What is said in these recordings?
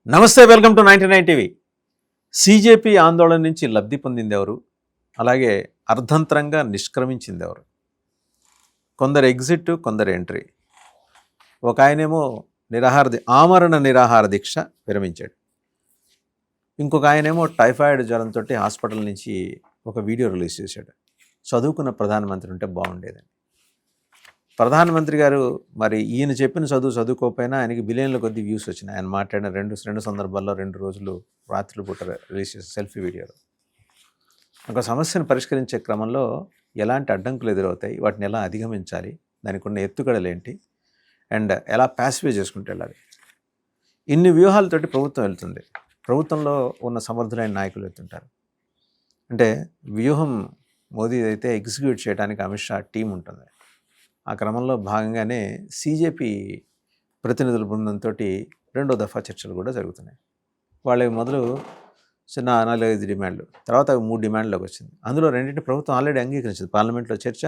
నమస్తే, welcome to 99 TV. CJP ఆందోళన నుంచి లబ్ధి పొందింది ఎవరు, అలాగే అర్ధంతరంగా నిష్క్రమించింది ఎవరు? కొందరు ఎగ్జిట్, కొందరు ఎంట్రీ. ఒక ఆయనేమో ఆమరణ నిరాహార దీక్ష విరమించాడు. ఇంకొక ఆయనేమో టైఫాయిడ్ జ్వరంతో హాస్పిటల్ నుంచి ఒక వీడియో రిలీజ్ చేశాడు. చదువుకున్న ప్రధానమంత్రి ఉంటే బాగుండేదని. ప్రధానమంత్రి గారు మరి ఈయన చెప్పిన చదువుకోకపోయినా ఆయనకి బిలియన్ల కొద్ది వ్యూస్ వచ్చినాయి. ఆయన మాట్లాడిన రెండు సందర్భాల్లో 2 రోజులు రాత్రులు పూట రిలీజ్ చేసిన సెల్ఫీ వీడియోలు. ఒక సమస్యను పరిష్కరించే క్రమంలో ఎలాంటి అడ్డంకులు ఎదురవుతాయి, వాటిని ఎలా అధిగమించాలి, దానికి ఉన్న ఎత్తుగడలు ఏంటి, అండ్ ఎలా ప్యాసిఫై చేసుకుంటూ వెళ్ళాలి, ఇన్ని వ్యూహాలతోటి ప్రభుత్వం వెళ్తుంది. ప్రభుత్వంలో ఉన్న సమర్థులైన నాయకులు వెళ్తుంటారు. అంటే వ్యూహం మోదీ అయితే ఎగ్జిక్యూట్ చేయడానికి అమిత్ షా టీం ఉంటుంది. ఆ క్రమంలో భాగంగానే సీజేపీ ప్రతినిధుల బృందంతో 2వ దఫా చర్చలు కూడా జరుగుతున్నాయి. వాళ్ళకి మొదలు చిన్న 4-5 డిమాండ్లు, తర్వాత 3 డిమాండ్లోకి వచ్చింది. అందులో 2 ప్రభుత్వం ఆల్రెడీ అంగీకరించింది. పార్లమెంట్లో చర్చ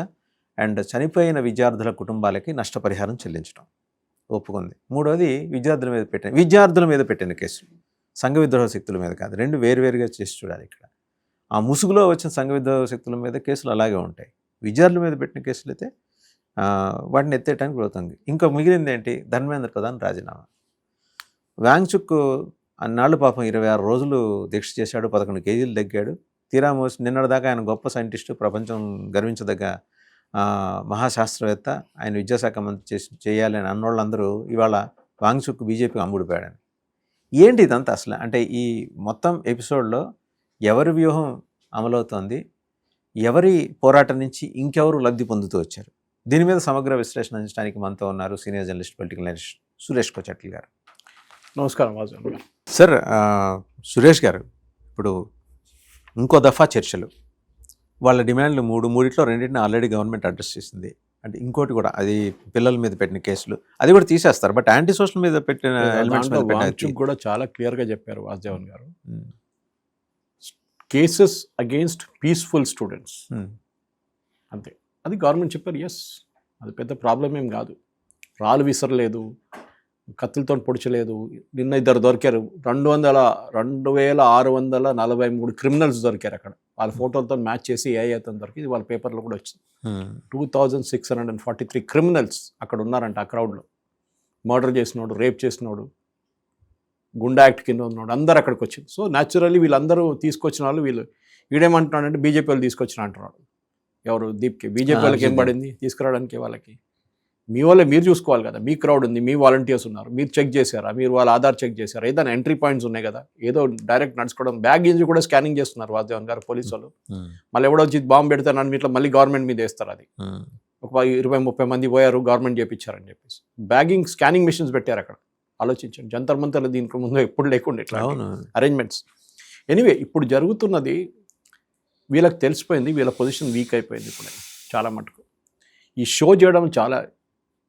అండ్ చనిపోయిన విద్యార్థుల కుటుంబాలకి నష్టపరిహారం చెల్లించడం ఒప్పుకుంది. 3వది విద్యార్థుల మీద పెట్టిన కేసులు, సంఘ విద్రోహ శక్తుల మీద కాదు. 2 వేరువేరుగా చేసి చూడాలి. ఇక్కడ ఆ ముసుగులో వచ్చిన సంఘ విద్రోహ శక్తుల మీద కేసులు అలాగే ఉంటాయి. విద్యార్థుల మీద పెట్టిన కేసులు అయితే వాటిని ఎత్తేయడానికి ప్రభుత్వం. ఇంకా మిగిలింది ఏంటి? ధర్మేంద్ర ప్రధాన్ రాజీనామా. వాంగ్చుక్ అన్నాళ్ళు పాపం 26 రోజులు దీక్ష చేశాడు, 11 కేజీలు తగ్గాడు. తీరా మోసి నిన్నటిదాకా ఆయన గొప్ప సైంటిస్టు, ప్రపంచం గర్వించదగ్గ మహాశాస్త్రవేత్త, ఆయన విద్యాశాఖ మంత్రి చేయాలని అన్నోళ్ళందరూ ఇవాళ వాంగ్చుక్ బీజేపీకి అమ్ముడిపోయాడని. ఏంటి ఇదంతా అసలు? అంటే ఈ మొత్తం ఎపిసోడ్లో ఎవరి వ్యూహం అమలవుతోంది, ఎవరి పోరాటం నుంచి ఇంకెవరు లబ్ధి పొందుతూ వచ్చారు? దీని మీద సమగ్ర విశ్లేషణ అందించడానికి మనతో ఉన్నారు senior journalist, political analyst Suresh Kochatla గారు. నమస్కారం వాజన్ గారు. సార్, సురేష్ గారు, ఇప్పుడు ఇంకో దఫా చర్చలు, వాళ్ళ డిమాండ్లు మూడిట్లో 2 ఆల్రెడీ గవర్నమెంట్ అడ్రస్ చేసింది. అంటే ఇంకోటి కూడా, అది పిల్లల మీద పెట్టిన కేసులు, అది కూడా తీసేస్తారు. బట్ యాంటీ సోషల్ మీద పెట్టిన ఎలిమెంట్స్ కూడా చాలా క్లియర్గా చెప్పారు వాసుదేవన్ గారు. కేసెస్ అగెయిన్స్ట్ పీస్ఫుల్ స్టూడెంట్స్ అంతే, అది గవర్నమెంట్ చెప్పారు. ఎస్, అది పెద్ద ప్రాబ్లం ఏం కాదు. రాళ్ళు విసరలేదు, కత్తులతో పొడిచలేదు. నిన్న 2 దొరికారు. 2643 క్రిమినల్స్ దొరికారు అక్కడ. వాళ్ళ ఫోటోలతో మ్యాచ్ చేసి ఏఐతో దొరికింది. వాళ్ళ పేపర్లో కూడా వచ్చింది. 2643 క్రిమినల్స్ అక్కడ ఉన్నారంట. ఆ క్రౌడ్లో మర్డర్ చేసినోడు, రేప్ చేసినోడు, గుండా యాక్ట్ కింద ఉన్నాడు, అందరు అక్కడికి వచ్చింది. సో న్యాచురల్లీ వీళ్ళందరూ తీసుకొచ్చిన వాళ్ళు, వీడేమంటున్నాడంటే బీజేపీ వాళ్ళు తీసుకొచ్చిన అంటున్నాడు. ఎవరు? దీప్కి. బీజేపీ వాళ్ళకి ఏం పడింది తీసుకురావడానికి? వాళ్ళకి మీ వాళ్ళే మీరు చూసుకోవాలి కదా. మీ క్రౌడ్ ఉంది, మీ వాలంటీర్స్ ఉన్నారు, మీరు చెక్ చేశారా? మీరు వాళ్ళ ఆధార్ చెక్ చేశారా? ఏదైనా ఎంట్రీ పాయింట్స్ ఉన్నాయి కదా. ఏదో డైరెక్ట్ నడుచుకోవడం, బ్యాగేజ్ కూడా స్కానింగ్ చేస్తున్నారు వాసుదేవన్ గారు పోలీసు వాళ్ళు. మళ్ళీ ఎవడో వచ్చి బాంబు పెడతానని ఇట్లా మళ్ళీ గవర్నమెంట్ మీద వేస్తారు. అది ఒక 20-30 మంది పోయారు, గవర్నమెంట్ చేయించారని చెప్పేసి బ్యాగింగ్ స్కానింగ్ మిషన్స్ పెట్టారు అక్కడ. ఆలోచించండి, జంతర్ మంతర్లు దీనికి ముందు ఎప్పుడు లేకుండా ఇట్లా అరేంజ్మెంట్స్. ఎనీవే, ఇప్పుడు జరుగుతున్నది వీళ్ళకి తెలిసిపోయింది. వీళ్ళ పొజిషన్ వీక్ అయిపోయింది ఇప్పుడు చాలా మటుకు. ఈ షో చేయడం చాలా,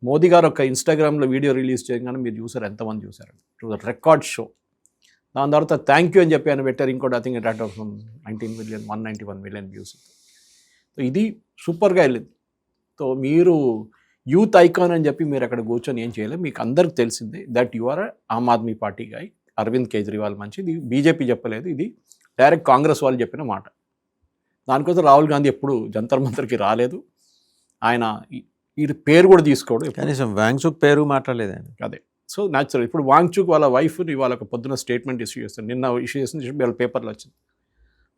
మోదీ గారు ఒక ఇన్స్టాగ్రామ్లో వీడియో రిలీజ్ చేయగానే మీరు చూసారు, ఎంతమంది చూసారు? It was record show. దాని తర్వాత థ్యాంక్ యూ అని చెప్పి ఆయన పెట్టారు. ఇంకోటి I think it 191 million views. So ఇది సూపర్గా వెళ్ళింది. సో మీరు యూత్ ఐకాన్ అని చెప్పి మీరు అక్కడ కూర్చొని ఏం చేయలేదు. మీకు అందరికి తెలిసిందే that you are Aam Aadmi Party guy. Arvind Kejriwal మంచి, ఇది బీజేపీ చెప్పలేదు, ఇది డైరెక్ట్ కాంగ్రెస్ వాళ్ళు చెప్పిన మాట. దానికోసం రాహుల్ గాంధీ ఎప్పుడు జంతర్ మంతర్కి రాలేదు. ఆయన ఈ పేరు కూడా తీసుకోడు, కనీసం వాంగ్చుక్ పేరు మాట్లాడలేదు ఆయన. అదే. సో న్యాచురల్ ఇప్పుడు వాంగ్చుక్ వాళ్ళ వైఫ్ని వాళ్ళ పొద్దున స్టేట్మెంట్ ఇష్యూ చేస్తారు. నిన్న ఇష్యూ చేసింది వీళ్ళ పేపర్లో వచ్చింది.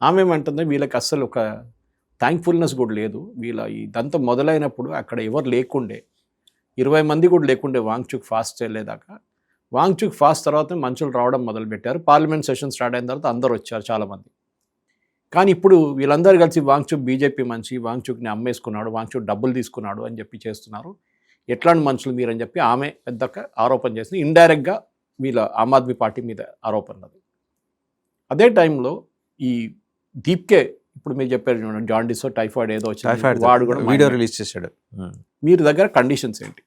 ఆమె ఏమంటుంది, వీళ్ళకి అస్సలు ఒక థ్యాంక్ఫుల్నెస్ కూడా లేదు. వీళ్ళ ఇదంతా మొదలైనప్పుడు అక్కడ ఎవరు లేకుండే, 20 మంది కూడా లేకుండే వాంగ్చుక్ ఫాస్ట్ చేయలేదాకా. వాంగ్చుక్ ఫాస్ట్ తర్వాత మనుషులు రావడం మొదలుపెట్టారు. పార్లమెంట్ సెషన్ స్టార్ట్ అయిన తర్వాత అందరూ వచ్చారు చాలామంది. కానీ ఇప్పుడు వీళ్ళందరూ కలిసి వాంగ్చుక్ బీజేపీ మంచి, వాంగ్చుక్ని అమ్మేసుకున్నాడు, వాంగ్చుక్ డబ్బులు తీసుకున్నాడు అని చెప్పి చేస్తున్నారు, ఎట్లాంటి మనుషులు మీరని చెప్పి ఆమె పెద్ద ఆరోపణ చేసింది. ఇండైరెక్ట్గా వీళ్ళ ఆమ్ ఆద్మీ పార్టీ మీద ఆరోపణ. అదే టైంలో ఈ దీప్కే, ఇప్పుడు మీరు చెప్పారు చూడండి, జాండీస్ టైఫాయిడ్ ఏదో వచ్చింది, వాడు కూడా వీడియో రిలీజ్ చేశాడు. మీరు దగ్గర కండిషన్స్ ఏంటి?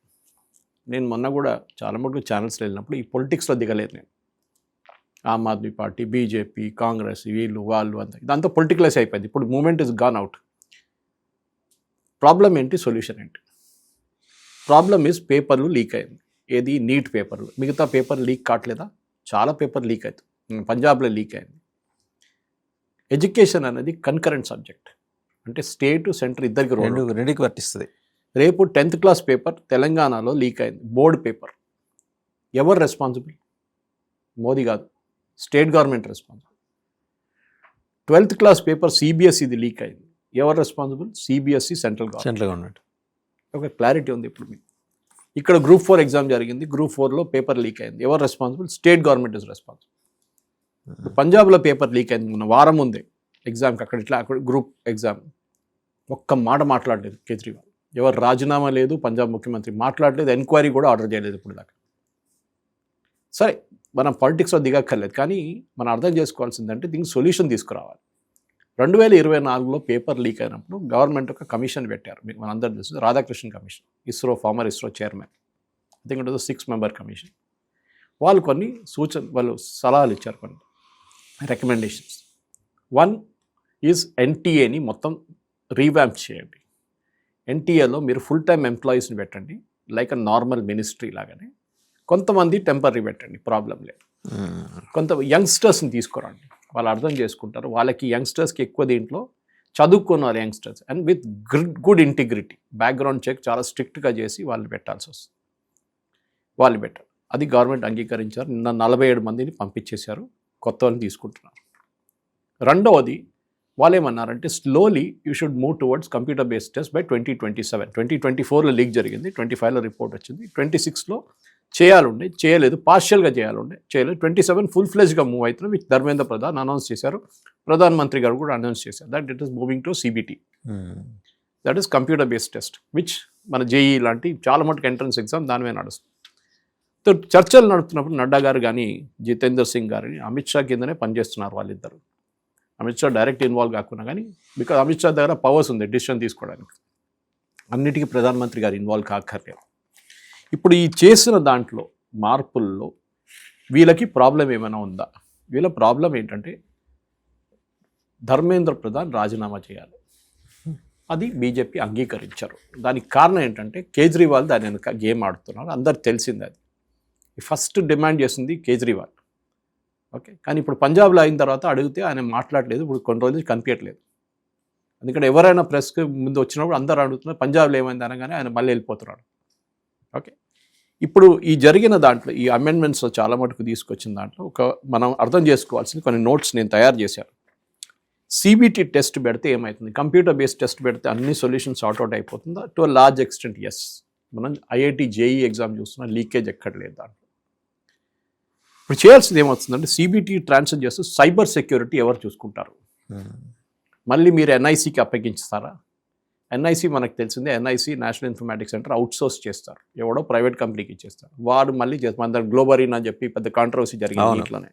నేను మొన్న కూడా చాలా మటుకు ఛానల్స్లో వెళ్ళినప్పుడు ఈ పొలిటిక్స్లో దిగలేదు నేను. ఆమ్ ఆద్మీ పార్టీ, బీజేపీ, కాంగ్రెస్, వీళ్ళు వాళ్ళు అంతా ఇదంతా పొలిటికలైజ్ అయిపోయింది. ఇప్పుడు moment is gone out. Problem ఏంటి, సొల్యూషన్ ఏంటి? ప్రాబ్లం ఈజ్ పేపర్లు లీక్ అయింది. ఏది? నీట్ పేపర్లు. మిగతా పేపర్ లీక్ కావట్లేదా? చాలా పేపర్ లీక్ అవుతుంది. పంజాబ్లో లీక్ అయింది. ఎడ్యుకేషన్ అనేది కన్కరెంట్ సబ్జెక్ట్, అంటే స్టేట్ సెంటర్ ఇద్దరికి రెండుకి వర్తిస్తుంది. రేపు 10th క్లాస్ పేపర్ తెలంగాణలో లీక్ అయింది, బోర్డు పేపర్. ఎవరు రెస్పాన్సిబుల్? మోదీ కాదు, state government responsible. 12th class paper సిబిఎస్ఈది లీక్ అయింది, ఎవరు రెస్పాన్సిబుల్? CBSE, central government. ఒక క్లారిటీ ఉంది ఇప్పుడు మీకు. ఇక్కడ Group 4 ఎగ్జామ్ జరిగింది, Group 4లో పేపర్ లీక్ అయింది, ఎవరు responsible? State government is responsible. పంజాబ్లో పేపర్ లీక్ అయింది మొన్న వారం ఉంది ఎగ్జామ్కి, అక్కడ గ్రూప్ ఎగ్జామ్. ఒక్క మాట మాట్లాడలేదు కేజ్రీవాల్, ఎవరు రాజీనామా లేదు, పంజాబ్ ముఖ్యమంత్రి మాట్లాడలేదు, ఎంక్వైరీ కూడా ఆర్డర్ చేయలేదు ఇప్పుడు దాకా. సరే, మనం పాలిటిక్స్లో దిగక్కర్లేదు, కానీ మనం అర్థం చేసుకోవాల్సిందంటే దీనికి సొల్యూషన్ తీసుకురావాలి. 2024లో పేపర్ లీక్ అయినప్పుడు గవర్నమెంట్ ఒక కమిషన్ పెట్టారు, మీకు మనందరూ తెలుసు, Radhakrishna commission, former ISRO chairman. I think it was 6-member commission. వాళ్ళు కొన్ని వాళ్ళు సలహాలు ఇచ్చారు, కొన్ని రికమెండేషన్స్. 1 ఈజ్ ఎన్టీఏని మొత్తం రీవ్యాంప్ చేయండి. ఎన్టీఏలో మీరు ఫుల్ టైమ్ ఎంప్లాయీస్ని పెట్టండి, లైక్ అ నార్మల్ మినిస్ట్రీ లాగానే. కొంతమంది టెంపరీ పెట్టండి, ప్రాబ్లం లేదు. కొంత యంగ్స్టర్స్ని తీసుకురండి, వాళ్ళు అర్థం చేసుకుంటారు. వాళ్ళకి యంగ్స్టర్స్కి ఎక్కువ దీంట్లో చదువుకున్నారు youngsters, and with good integrity, background check చాలా స్ట్రిక్ట్గా చేసి వాళ్ళు పెట్టాల్సి వస్తుంది. వాళ్ళు పెట్టారు, అది గవర్నమెంట్ అంగీకరించారు. నిన్న 47 మందిని పంపించేశారు, కొత్త వాళ్ళని తీసుకుంటున్నారు. రెండవది వాళ్ళు ఏమన్నారంటే slowly you should move towards computer based test by 2027. 2024లో లీక్ జరిగింది, 25లో రిపోర్ట్ వచ్చింది, 26లో చేయాలండే, చేయలేదు, పార్షియల్గా చేయలేదు. 27 ఫుల్-ఫ్లెజ్గా మూవ్ అవుతున్నాం, విచ్ ధర్మేంద్ర ప్రధాన్ అనౌన్స్ చేశారు, ప్రధానమంత్రి గారు కూడా అనౌన్స్ చేశారు, that it is moving to CBT, that is computer based test, which మన JEE లాంటి చాలా మటుకు ఎంట్రన్స్ ఎగ్జామ్ దాని మీద నడుస్తుంది. చర్చలు నడుపుతున్నప్పుడు నడ్డా గారు కానీ జితేందర్ సింగ్ గారిని అమిత్ షా కిందనే పనిచేస్తున్నారు వాళ్ళిద్దరు. అమిత్ షా డైరెక్ట్ ఇన్వాల్వ్ కాకుండా, కానీ బికాజ్ అమిత్ షా దగ్గర పవర్స్ ఉంది డిసిషన్ తీసుకోవడానికి, అన్నిటికీ ప్రధానమంత్రి గారు ఇన్వాల్వ్ కాక్కర్లేదు. ఇప్పుడు ఈ చేసిన దాంట్లో మార్పుల్లో వీళ్ళకి ప్రాబ్లం ఏమైనా ఉందా? వీళ్ళ ప్రాబ్లం ఏంటంటే ధర్మేంద్ర ప్రధాన్ రాజీనామా చేయాలి, అది బీజేపీ అంగీకరించారు. దానికి కారణం ఏంటంటే కేజ్రీవాల్ దాని వెనక గేమ్ ఆడుతున్నారు, అందరికి తెలిసింది. అది ఫస్ట్ డిమాండ్ చేసింది కేజ్రీవాల్, ఓకే. కానీ ఇప్పుడు పంజాబ్లో అయిన తర్వాత అడిగితే ఆయన మాట్లాడలేదు, ఇప్పుడు కొన్ని రోజులు కనిపించట్లేదు. ఎందుకంటే ఎవరైనా ప్రెస్కి ముందు వచ్చినప్పుడు అందరూ అడుగుతున్నారు పంజాబ్లో ఏమైంది అనగానే ఆయన మళ్ళీ వెళ్ళిపోతున్నాడు, ఓకే. ఇప్పుడు ఈ జరిగిన దాంట్లో ఈ అమెండ్మెంట్స్లో చాలా మటుకు తీసుకొచ్చిన దాంట్లో మనం అర్థం చేసుకోవాల్సిన కొన్ని నోట్స్ నేను తయారు చేశాను. CBT టెస్ట్ పెడితే ఏమవుతుంది, కంప్యూటర్ బేస్డ్ టెస్ట్ పెడితే అన్ని సొల్యూషన్స్ సార్ట్అవుట్ అయిపోతుందా? To a large extent yes. మనం IIT JEE ఎగ్జామ్ చూస్తున్నా, లీకేజ్ ఎక్కడ లేదు దాంట్లో. ఇప్పుడు చేయాల్సింది ఏమవుతుందంటే CBT ట్రాన్స్ఫర్ చేస్తూ సైబర్ సెక్యూరిటీ ఎవరు చూసుకుంటారు? మళ్ళీ మీరు NICకి అప్పగించుతారా? NIC మనకు తెలిసిందే, NIC national informatics centre outsource చేస్తారు, ఎవడో ప్రైవేట్ కంపెనీకి ఇచ్చేస్తారు, వాడు మళ్ళీ చేస్తారు. మన దగ్గర గ్లోబరీన్ అని చెప్పి పెద్ద కాంట్రవర్సీ జరిగింది ఇట్లానే,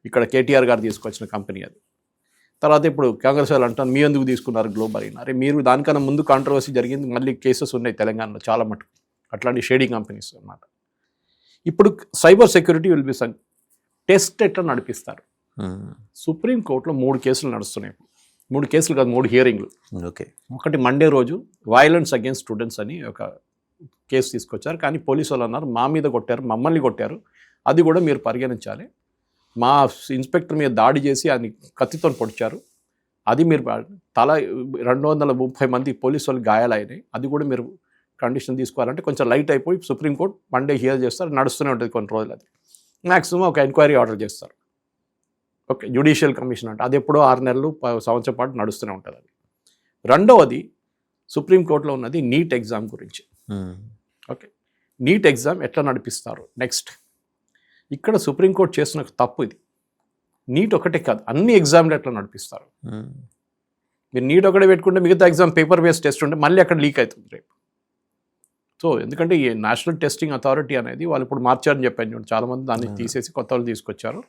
ఇక్కడ KTR గారు తీసుకొచ్చిన కంపెనీ అది. తర్వాత ఇప్పుడు కాంగ్రెస్ వాళ్ళు అంటారు మీ ఎందుకు తీసుకున్నారు గ్లోబరీన్? అరే మీరు దానికన్నా ముందు కాంట్రవర్సీ జరిగింది, మళ్ళీ కేసెస్ ఉన్నాయి తెలంగాణలో చాలా మటుకు, అట్లాంటి షేడింగ్ కంపెనీస్ అన్నమాట. ఇప్పుడు cyber security will be test ఎట్లా నడిపిస్తారు? సుప్రీంకోర్టులో 3 కేసులు నడుస్తున్నాయి. 3 కేసులు కాదు, 3 హియరింగ్లు. ఓకే. ఒకటి మండే రోజు వైలెన్స్ అగేన్స్ట్ స్టూడెంట్స్ అని ఒక కేసు తీసుకొచ్చారు, కానీ పోలీసు వాళ్ళు అన్నారు మా మీద కొట్టారు, మమ్మల్ని కొట్టారు, అది కూడా మీరు పరిగణించాలి. మా ఇన్స్పెక్టర్ మీద దాడి చేసి ఆయన కత్తితో పొడిచారు, అది మీరు తల 230 మంది పోలీసు వాళ్ళు గాయాలైనాయి, అది కూడా మీరు కండిషన్ తీసుకోవాలంటే కొంచెం లైట్ అయిపోయి సుప్రీంకోర్టు మండే హియర్ చేస్తారు, నడుస్తూనే ఉంటుంది కొన్ని రోజులు. అది మ్యాక్సిమం ఒక ఎంక్వైరీ ఆర్డర్ చేస్తారు, ఓకే. జ్యుడిషియల్ కమిషన్ అంటే అది ఎప్పుడో 6 నెలలు సంవత్సరం పాటు నడుస్తూనే ఉంటుంది అది. రెండవది సుప్రీంకోర్టులో ఉన్నది నీట్ ఎగ్జామ్ గురించి, ఓకే. నీట్ ఎగ్జామ్ ఎట్లా నడిపిస్తారు నెక్స్ట్? ఇక్కడ సుప్రీంకోర్టు చేస్తున్న తప్పు ఇది. నీట్ ఒకటే కాదు, అన్ని ఎగ్జామ్లు ఎట్లా నడిపిస్తారు? మీరు నీట్ ఒకటే పెట్టుకుంటే మిగతా ఎగ్జామ్ పేపర్ బేస్డ్ టెస్ట్ ఉంటే మళ్ళీ అక్కడ లీక్ అవుతుంది రేపు. సో ఎందుకంటే ఈ నేషనల్ టెస్టింగ్ అథారిటీ అనేది వాళ్ళు ఇప్పుడు మార్చారని చెప్పాను చూడండి, చాలామంది దాన్ని తీసేసి కొత్త వాళ్ళు తీసుకొచ్చారు.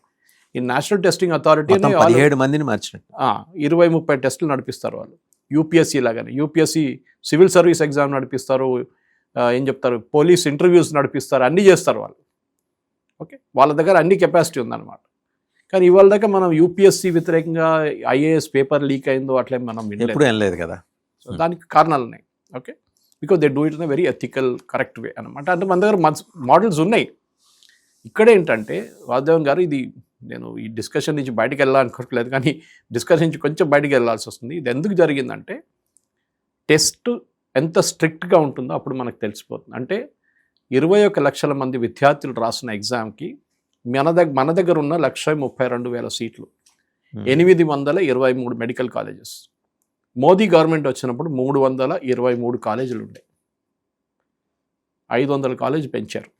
ఈ నేషనల్ టెస్టింగ్ అథారిటీ 17 మందిని మార్చినట్టు 20-30 టెస్టులు నడిపిస్తారు వాళ్ళు. UPSC లాగానే UPSC సివిల్ సర్వీస్ ఎగ్జామ్ నడిపిస్తారు, ఏం చెప్తారు, పోలీస్ ఇంటర్వ్యూస్ నడిపిస్తారు, అన్నీ చేస్తారు వాళ్ళు, ఓకే. వాళ్ళ దగ్గర అన్ని కెపాసిటీ ఉందన్నమాట. కానీ ఇవాళ దాకా మనం UPSC వ్యతిరేకంగా IAS పేపర్ లీక్ అయిందో అట్లే మనం వినలేదు కదా. సో దానికి కారణాలు ఉన్నాయి, okay. Because they do it in a very ethical correct way అనమాట. అంటే మన దగ్గర మోడల్స్ ఉన్నాయి. ఇక్కడ ఏంటంటే వాసుదేవన్ గారు, ఇది నేను ఈ డిస్కషన్ నుంచి బయటికి వెళ్ళాలనుకోవట్లేదు, కానీ డిస్కషన్ నుంచి కొంచెం బయటికి వెళ్ళాల్సి వస్తుంది. ఇది ఎందుకు జరిగిందంటే టెస్ట్ ఎంత స్ట్రిక్ట్గా ఉంటుందో అప్పుడు మనకు తెలిసిపోతుంది. అంటే 21 లక్షల మంది విద్యార్థులు రాసిన ఎగ్జామ్కి మన దగ్గర ఉన్న 1,32,000 సీట్లు, 823 మెడికల్ కాలేజెస్. మోదీ గవర్నమెంట్ వచ్చినప్పుడు 323 కాలేజీలు ఉండే, 500 కాలేజీ పెంచారు.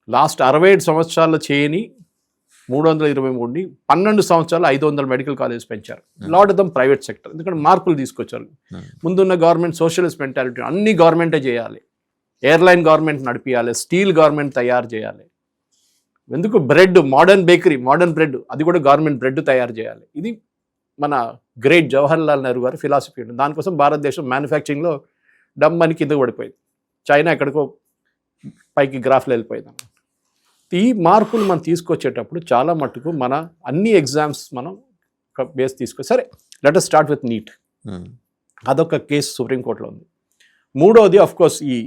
లాస్ట్ 67 సంవత్సరాల్లో చేయని 323ని 12 సంవత్సరాలు 500 మెడికల్ కాలేజెస్ పెంచారు. Lot of them private sector, ఎందుకంటే మార్పులు తీసుకొచ్చారు. ముందున్న గవర్నమెంట్ సోషలిస్ట్ మెంటాలిటీ, అన్ని గవర్నమెంటే చేయాలి, ఎయిర్లైన్ గవర్నమెంట్ నడిపించాలి, స్టీల్ గవర్నమెంట్ తయారు చేయాలి. ఎందుకు bread, modern bakery, modern bread, అది కూడా గవర్నమెంట్ బ్రెడ్ తయారు చేయాలి. ఇది మన గ్రేట్ జవహర్లాల్ నెహ్రూ గారి ఫిలాసఫీ ఉంటుంది. దానికోసం భారతదేశం మ్యానుఫ్యాక్చరింగ్లో డమ్ అని కిందకు పడిపోయింది, చైనా ఎక్కడికో పైకి గ్రాఫ్లో వెళ్ళిపోయింది. ఈ మార్పులు మనం తీసుకొచ్చేటప్పుడు చాలా మట్టుకు మన అన్ని ఎగ్జామ్స్ మనం బేస్ తీసుకొచ్చి, సరే let us start with NEET, అదొక కేసు సుప్రీంకోర్టులో ఉంది. మూడోది కోర్స్ ఈ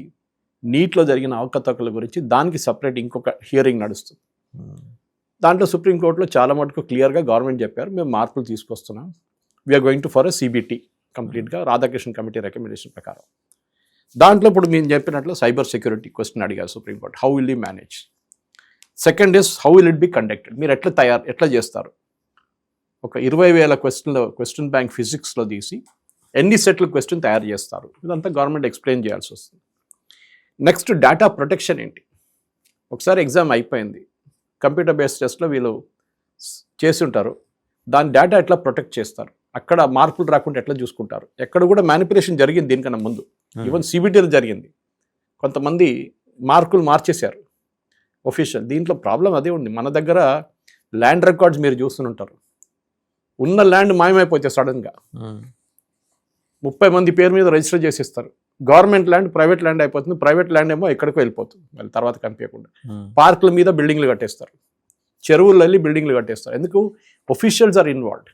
నీట్లో జరిగిన అవకతవకల గురించి దానికి సపరేట్ ఇంకొక హియరింగ్ నడుస్తుంది. దాంట్లో సుప్రీంకోర్టులో చాలా మటుకు క్లియర్గా గవర్నమెంట్ చెప్పారు, మేము మార్పులు తీసుకొస్తున్నాం, we are going to for a CBT కంప్లీట్గా రాధాకృష్ణ కమిటీ రికమెండేషన్ ప్రకారం. దాంట్లో ఇప్పుడు మేము చెప్పినట్లు సైబర్ సెక్యూరిటీ క్వశ్చన్ అడిగారు supreme court, how will you manage. Second is how will it be conducted, మీరు ఎట్లా చేస్తారు. ఒక 20,000 క్వశ్చన్ బ్యాంక్ ఫిజిక్స్లో తీసి ఎన్ని సెట్లు క్వశ్చన్ తయారు చేస్తారు, ఇదంతా గవర్నమెంట్ ఎక్స్ప్లెయిన్ చేయాల్సి వస్తుంది. నెక్స్ట్ డేటా ప్రొటెక్షన్ ఏంటి. ఒకసారి ఎగ్జామ్ అయిపోయింది, కంప్యూటర్ బేస్డ్ టెస్ట్లో వీళ్ళు చేసి ఉంటారు, దాని డేటా ఎట్లా ప్రొటెక్ట్ చేస్తారు, అక్కడ మార్పులు రాకుండా ఎట్లా చూసుకుంటారు. ఎక్కడ కూడా మ్యానిపులేషన్ జరిగింది దీనికన్నా ముందు, ఈవెన్ సిబిటీలో జరిగింది, కొంతమంది మార్కులు మార్చేశారు ఒఫీషియల్. దీంట్లో ప్రాబ్లం అదే ఉంది, మన దగ్గర ల్యాండ్ రికార్డ్స్ మీరు చూస్తుంటారు, ఉన్న ల్యాండ్ మాయమైపోతే సడన్గా 30 మంది పేరు మీద రిజిస్టర్ చేసిస్తారు. గవర్నమెంట్ ల్యాండ్ ప్రైవేట్ ల్యాండ్ అయిపోతుంది, ప్రైవేట్ ల్యాండ్ ఏమో ఎక్కడికో వెళ్ళిపోతుంది, మళ్ళీ తర్వాత కనిపించకుండా. పార్కుల మీద బిల్డింగ్లు కట్టేస్తారు, చెరువుల్లో వెళ్ళి బిల్డింగ్లు కట్టేస్తారు. ఎందుకు? Officials are involved.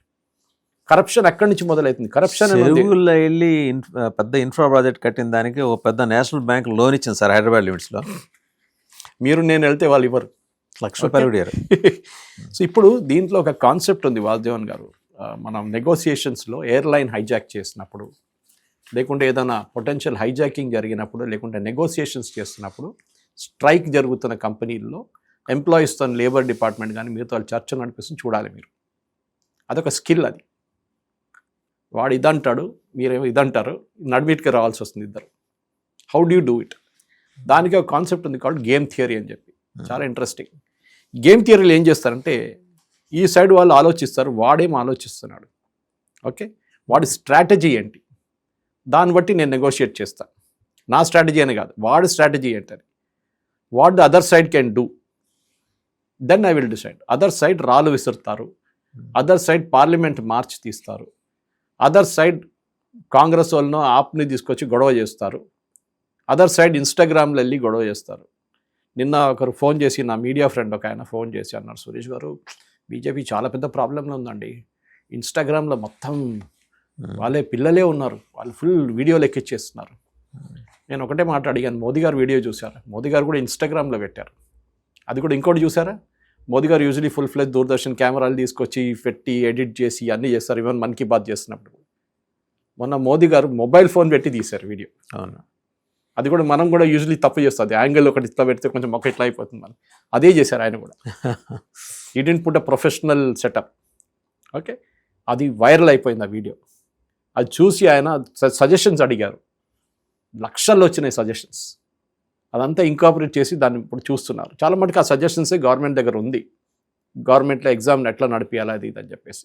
కరప్షన్ అక్కడి నుంచి మొదలవుతుంది. కరప్షన్ చెరువుల్లో వెళ్ళి పెద్ద ఇన్ఫ్రా ప్రాజెక్ట్ కట్టిన దానికి ఒక పెద్ద నేషనల్ బ్యాంక్ లోన్ ఇచ్చింది సార్ హైదరాబాద్ లిమిట్స్లో. మీరు నేను వెళ్తే వాళ్ళు ఇవ్వరు, ₹1,00,000. సో ఇప్పుడు దీంట్లో ఒక కాన్సెప్ట్ ఉంది వాసుదేవన్ గారు, మనం నెగోసియేషన్స్లో ఎయిర్లైన్ హైజాక్ చేసినప్పుడు, లేకుంటే ఏదైనా పొటెన్షియల్ హైజాకింగ్ జరిగినప్పుడు, లేకుంటే నెగోసియేషన్స్ చేస్తున్నప్పుడు, స్ట్రైక్ జరుగుతున్న కంపెనీల్లో ఎంప్లాయీస్తో లేబర్ డిపార్ట్మెంట్ కానీ మీతో వాళ్ళు చర్చ నడిపిస్తుంది చూడాలి మీరు. అదొక స్కిల్. అది వాడు ఇదంటాడు, మీరేమో ఇదంటారు, నడిమిట్కి రావాల్సి వస్తుంది ఇద్దరు. How do you do it? దానికి ఒక కాన్సెప్ట్ ఉంది కాల్డ్ గేమ్ థియరీ అని చెప్పి, చాలా ఇంట్రెస్టింగ్. గేమ్ థియరీలో ఏం చేస్తారంటే ఈ సైడ్ వాళ్ళు ఆలోచిస్తారు, వాడేం ఆలోచిస్తున్నాడు, ఓకే, వాడి స్ట్రాటజీ ఏంటి, దాన్ని బట్టి నేను నెగోషియేట్ చేస్తాను. నా స్ట్రాటజీ అని కాదు, వాడి స్ట్రాటజీ ఏంటని, what the other side can do, then I will decide. Other side రాళ్ళు విసురుతారు, అదర్ సైడ్ పార్లమెంట్ మార్చ్ తీస్తారు, అదర్ సైడ్ కాంగ్రెస్ వాళ్ళను ఆప్ని తీసుకొచ్చి గొడవ చేస్తారు, అదర్ సైడ్ ఇన్స్టాగ్రామ్లో వెళ్ళి గొడవ చేస్తారు. నిన్న ఒకరు ఫోన్ చేసి, నా మీడియా ఫ్రెండ్ ఒక ఆయన ఫోన్ చేసి అన్నారు, సురేష్ గారు బీజేపీ చాలా పెద్ద ప్రాబ్లంలో ఉందండి, ఇన్స్టాగ్రామ్లో మొత్తం వాళ్ళే పిల్లలే ఉన్నారు, వాళ్ళు ఫుల్ వీడియోలు ఎక్కిచ్చేస్తున్నారు. నేను ఒకటే మాట అడిగాను, మోదీ గారు వీడియో చూసారా? మోదీ గారు కూడా ఇన్స్టాగ్రామ్లో పెట్టారు. అది కూడా ఇంకోటి చూసారా? మోదీ గారు యూజువలీ ఫుల్ ఫ్లెజ్ దూరదర్శన్ కెమెరాలు తీసుకొచ్చి పెట్టి ఎడిట్ చేసి అన్నీ చేస్తారు, ఈవెన్ మన్ కీ బాత్ చేస్తున్నప్పుడు. మొన్న మోదీ గారు మొబైల్ ఫోన్ పెట్టి తీశారు వీడియో. అవును, అది కూడా మనం కూడా యూజువలీ తప్పు చేస్తుంది, యాంగిల్ ఒకటి ఇట్లా పెడితే కొంచెం మొక్క ఇట్లా అయిపోతుంది, మనం అదే చేశారు ఆయన కూడా. ఈ didn't put a professional setup, okay. అది వైరల్ అయిపోయింది ఆ వీడియో. అది చూసి ఆయన సజెషన్స్ అడిగారు, లక్షల్లో వచ్చినాయి సజెషన్స్. అదంతా ఇంకాపరేట్ చేసి దాన్ని ఇప్పుడు చూస్తున్నారు. చాలా మటుకు ఆ సజెషన్సే గవర్నమెంట్ దగ్గర ఉంది, గవర్నమెంట్లో ఎగ్జామ్ని ఎట్లా నడిపించాలి అది ఇది అని చెప్పేసి.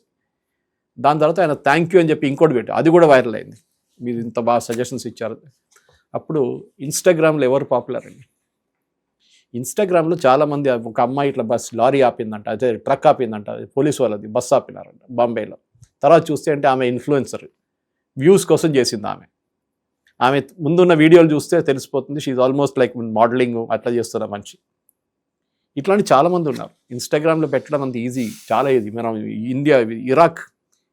దాని తర్వాత ఆయన థ్యాంక్ యూ అని చెప్పి ఇంకోటి పెట్టి, అది కూడా వైరల్ అయింది, మీరు ఇంత బాగా సజెషన్స్ ఇచ్చారు. అప్పుడు ఇన్స్టాగ్రామ్లో ఎవరు పాపులర్ అండి? ఇన్స్టాగ్రామ్లో చాలామంది, ఒక అమ్మాయి ఇట్లా లారీ ఆపిందంట, అదే ట్రక్ ఆపిందంట, పోలీసు వాళ్ళది బస్సు ఆపినారంట బాంబేలో. తర్వాత చూస్తే అంటే ఆమె ఇన్ఫ్లుయెన్సర్, వ్యూస్ కోసం చేసింది ఆమె ముందున్న వీడియోలు చూస్తే తెలిసిపోతుంది, షీఈ్ ఆల్మోస్ట్ లైక్ మోడలింగ్ అట్లా చేస్తున్న మనిషి. ఇట్లాంటి చాలామంది ఉన్నారు. ఇన్స్టాగ్రామ్లో పెట్టడం అంత ఈజీ, చాలా ఈజీ. మనం ఇండియా,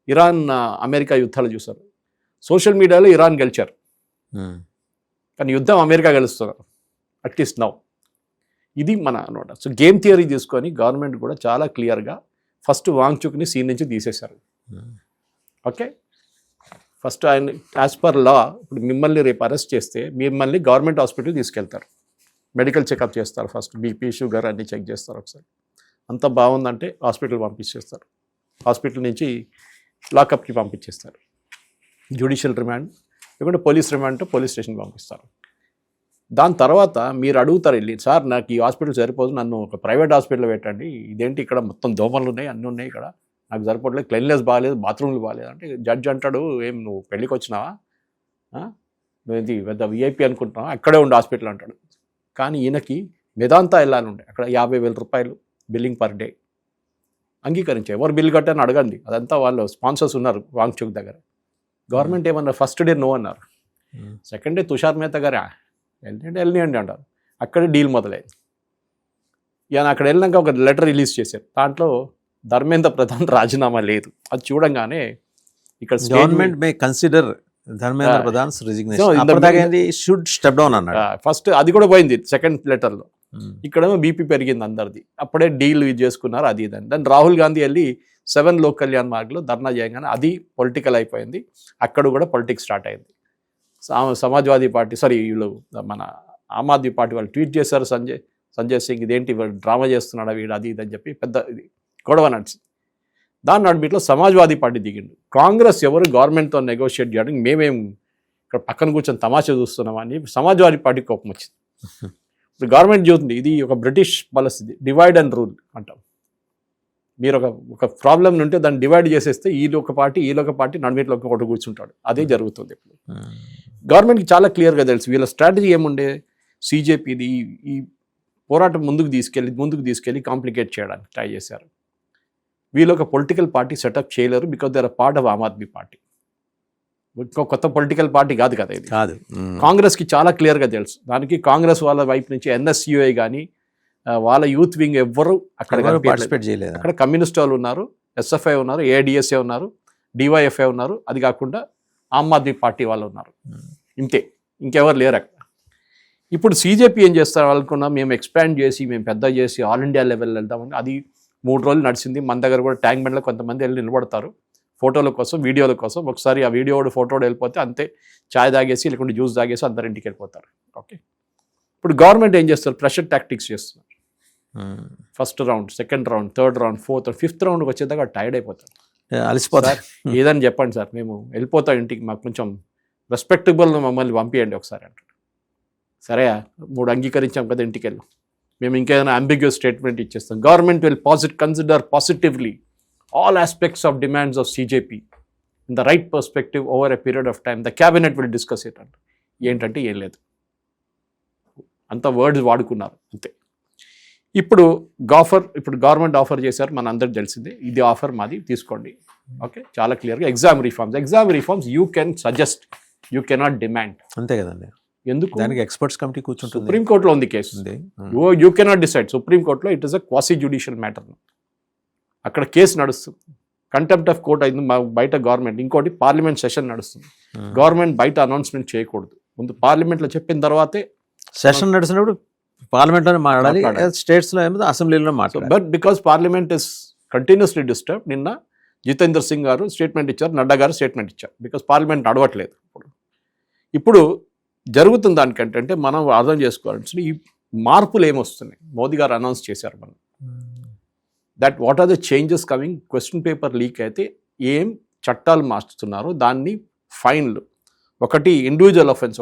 ఇరాన్ అమెరికా యుద్ధాలు చూసారు, సోషల్ మీడియాలో ఇరాన్ గెలిచారు, కానీ యుద్ధం అమెరికా గెలుస్తున్నారు అట్లీస్ట్ నౌ. ఇది మన అనమాట. సో గేమ్ థియరీ తీసుకొని గవర్నమెంట్ కూడా చాలా క్లియర్గా ఫస్ట్ వాంగ్చుక్ని సీన్ నుంచి తీసేశారు. ఓకే, ఫస్ట్ ఆయన యాజ్ పర్ లా ఇప్పుడు మిమ్మల్ని రేపు అరెస్ట్ చేస్తే మిమ్మల్ని గవర్నమెంట్ హాస్పిటల్ తీసుకెళ్తారు, మెడికల్ చెకప్ చేస్తారు, ఫస్ట్ బీపీ షుగర్ అన్నీ చెక్ చేస్తారు, ఒకసారి అంత బాగుందంటే హాస్పిటల్ పంపించేస్తారు, హాస్పిటల్ నుంచి లాకప్కి పంపించేస్తారు, జ్యుడిషియల్ రిమాండ్ లేకుంటే పోలీస్ రిమాండ్ పోలీస్ స్టేషన్కి పంపిస్తారు. దాని తర్వాత మీరు అడుగుతారు వెళ్ళి, సార్ నాకు ఈ హాస్పిటల్ సరిపోదు, నన్ను ఒక ప్రైవేట్ హాస్పిటల్ పెట్టండి, ఇదేంటి ఇక్కడ మొత్తం దోమలు ఉన్నాయి, అన్నీ ఉన్నాయి, ఇక్కడ నాకు సరిపోవట్లేదు, క్లీన్లెస్ బాగాలేదు, బాత్రూమ్లు బాగాలేదు అంటే జడ్జ్ అంటాడు, ఏం నువ్వు పెళ్ళికి వచ్చినావా, నువ్వేంటి పెద్ద విఐపి అనుకుంటున్నావా, అక్కడే ఉండే హాస్పిటల్ అంటాడు. కానీ ఈయనకి మెదాంతా వెళ్ళాలి ఉండే, అక్కడ 50,000 రూపాయలు బిల్లింగ్ పర్ డే అంగీకరించి, ఎవరు బిల్ కట్టారని అడగండి, అదంతా వాళ్ళు స్పాన్సర్స్ ఉన్నారు వాంగ్చుక్ దగ్గర. గవర్నమెంట్ ఏమన్నారు, ఫస్ట్ డే నో అన్నారు, సెకండ్ డే తుషార్ మేహతా గారు వెళ్ళినండి అంటారు, అక్కడే డీల్ మొదలైంది. ఈయన అక్కడ వెళ్ళినాక ఒక లెటర్ రిలీజ్ చేశారు, దాంట్లో ధర్మేంద్ర ప్రధాన్ రాజీనామా లేదు. అది చూడంగానే ఇక్కడ government may consider Dharmendra Pradhan resignation should step down అన్నాడు. ఫస్ట్ అది కూడా పోయింది సెకండ్ లెటర్లో. ఇక్కడేమో బీపీ పెరిగింది అందరిది, అప్పుడే డీల్ చేసుకున్నారు అది ఇదని. దాన్ని రాహుల్ గాంధీ వెళ్ళి 7 లోక్ కళ్యాణ్ మార్గ్లో ధర్నా చేయగానే అది పొలిటికల్ అయిపోయింది, అక్కడ కూడా పొలిటిక్స్ స్టార్ట్ అయింది. సమాజ్వాదీ పార్టీ వీళ్ళు మన ఆమ్ ఆద్మీ పార్టీ వాళ్ళు ట్వీట్ చేశారు, సంజయ్ సింగ్ ఇదేంటి డ్రామా చేస్తున్నాడు వీడు అది ఇది అని చెప్పి పెద్ద ఇది గొడవ నడిచింది. దాని నడిమిట్లో సమాజ్వాదీ పార్టీ దిగిండు. కాంగ్రెస్ ఎవరు గవర్నమెంట్తో నెగోషియేట్ చేయడానికి మేమేం ఇక్కడ పక్కన కూర్చొని తమాషా చూస్తున్నామని సమాజ్వాదీ పార్టీ కోపం వచ్చింది. ఇప్పుడు గవర్నమెంట్ చూస్తుంది, ఇది ఒక British policy, divide and rule అంటాం. మీరు ఒక ప్రాబ్లం ఉంటే దాన్ని డివైడ్ చేసేస్తే వీళ్ళొక పార్టీ నడిమిట్లో ఒకటి కూర్చుంటాడు, అదే జరుగుతుంది ఇప్పుడు. గవర్నమెంట్కి చాలా క్లియర్గా తెలుసు వీళ్ళ స్ట్రాటజీ ఏముండే, సీజేపీది ఈ పోరాటం ముందుకు తీసుకెళ్ళి కాంప్లికేట్ చేయడానికి ట్రై చేశారు. వీళ్ళు ఒక పొలిటికల్ పార్టీ సెటప్ చేయలేరు, because they are part of Aam Aadmi Party. కొత్త పొలిటికల్ పార్టీ కాదు కదా ఇది, కాదు. కాంగ్రెస్కి చాలా క్లియర్గా తెలుసు. దానికి కాంగ్రెస్ వాళ్ళ వైపు నుంచి ఎన్ఎస్యుఐ కానీ వాళ్ళ యూత్ వింగ్ ఎవ్వరు అక్కడ పార్టిసిపేట్ చేయలేదు. అక్కడ కమ్యూనిస్ట్ వాళ్ళు ఉన్నారు, ఎస్ఎఫ్ఐ ఉన్నారు, ఏఐడిఎస్ఏ ఉన్నారు, డివైఎఫ్ఐ ఉన్నారు, అది కాకుండా ఆమ్ ఆద్మీ పార్టీ వాళ్ళు ఉన్నారు, ఇంతే, ఇంకెవరు లేరు అక్కడ. ఇప్పుడు సీజేపీ ఏం చేస్తారు అనుకున్నా, మేము ఎక్స్పాండ్ చేసి మేము పెద్ద చేసి ఆల్ ఇండియా లెవెల్ వెళ్తామని. అది 3 రోజులు నడిచింది. మన దగ్గర కూడా ట్యాంక్ బండ్లో కొంతమంది వెళ్ళి నిలబడతారు ఫోటోల కోసం, వీడియోల కోసం. ఒకసారి ఆ వీడియోడు ఫోటోడు వెళ్ళిపోతే అంతే, ఛాయ్ తాగేసి లేకుంటే జ్యూస్ తాగేసి అందరు ఇంటికి వెళ్ళిపోతారు. ఓకే, ఇప్పుడు గవర్నమెంట్ ఏం చేస్తారు, ప్రెషర్ టాక్టిక్స్ చేస్తున్నారు. First round, second round, third round, fourth round, 5th రౌండ్కి వచ్చేదాకా టైర్డ్ అయిపోతారు, అలసిపోతారు. ఏదని చెప్పండి సార్, మేము వెళ్ళిపోతాం ఇంటికి, మాకు కొంచెం రెస్పెక్టబుల్ మమ్మల్ని పంపించండి ఒకసారి అంటారు. సరే 3 అంగీకరించాం కదా, ఇంటికి వెళ్ళాం, మేము ఇంకేదైనా అంబిగ్యూస్ స్టేట్మెంట్ ఇచ్చేస్తాం. Government will consider positively all aspects of demands of CJP in the right perspective over a period of time. The cabinet will discuss it అంట. ఏంటంటే ఏం లేదు, అంత వర్డ్స్ వాడుకున్నారు అంతే. ఇప్పుడు గవర్నమెంట్ ఆఫర్ చేశారు, మన అందరికి తెలిసిందే, ఇది ఆఫర్ మాది తీసుకోండి. ఓకే, చాలా క్లియర్గా exam reforms you can suggest, you cannot demand. అంతే కదండి. ఎందుకు, దానికి ఎక్స్పర్ట్స్ కమిటీ కూర్చుంటుంది. సుప్రీంకోర్టులో ఉంది కేసు, యూ కెనాట్ డిసైడ్. సుప్రీంకోర్టులో it is a quasi judicial matter, అక్కడ కేసు నడుస్తుంది. కంటెంప్ట్ ఆఫ్ కోర్ట్ అయింది బయట గవర్నమెంట్. ఇంకోటి పార్లమెంట్ సెషన్ నడుస్తుంది, గవర్నమెంట్ బయట అనౌన్స్మెంట్ చేయకూడదు, ముందు పార్లమెంట్లో చెప్పిన తర్వాతే. సెషన్ నడిచినప్పుడు పార్లమెంట్లోనే మాట్లాడాలి, స్టేట్స్లో ఏమో అసెంబ్లీలో మాట్లాడాలి. But because parliament is continuously disturb, నిన్న జితేంద్ర సింగ్ గారు స్టేట్మెంట్ ఇచ్చారు, నడ్డా గారు స్టేట్మెంట్ ఇచ్చారు, బికాస్ పార్లమెంట్ నడవట్లేదు. ఇప్పుడు జరుగుతుంది దానికంటే అంటే మనం అర్థం చేసుకోవాల్సి ఈ మార్పులు ఏమొస్తున్నాయి. మోదీ గారు అనౌన్స్ చేశారు మనం that what are the changes coming. Question paper leak అయితే ఏం చట్టాలు మార్చుతున్నారు, దాన్ని ఫైన్లు. ఒకటి ఇండివిజువల్ అఫెన్స్,